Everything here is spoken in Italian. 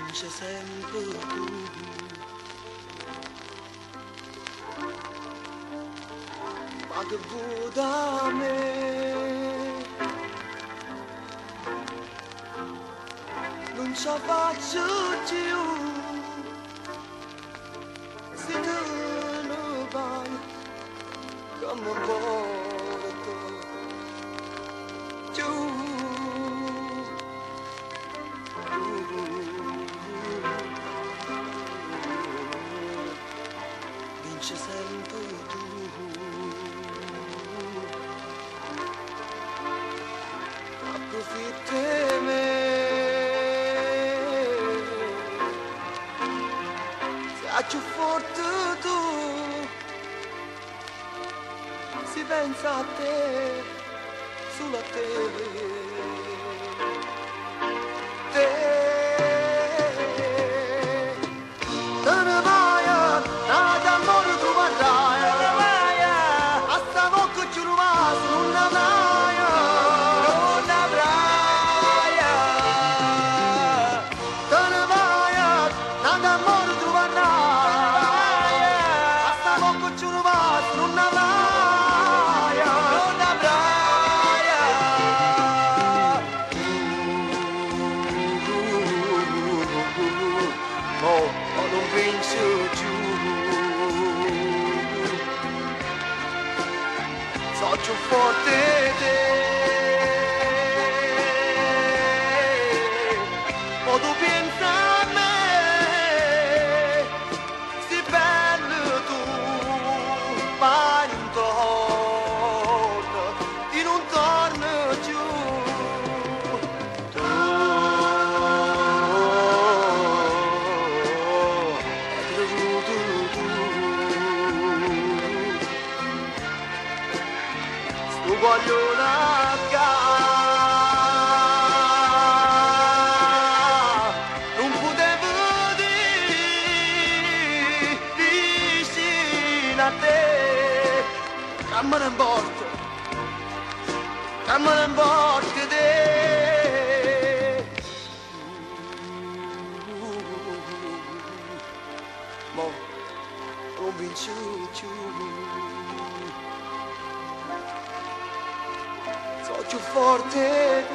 vince sempre tu. Ma che vuoi da me? Non ce la faccio più. Se te ne vai, come porto giù. Vince sempre tu. Approfittami, sei più forte tu, si pensa a te, solo a te. Non vince giù, so più forte te, o tu pensa a me, si bello tu, ma non torna giù. Voglio una non potevo dire vicino a te, cammino in porto te, mo non vince più. So più forte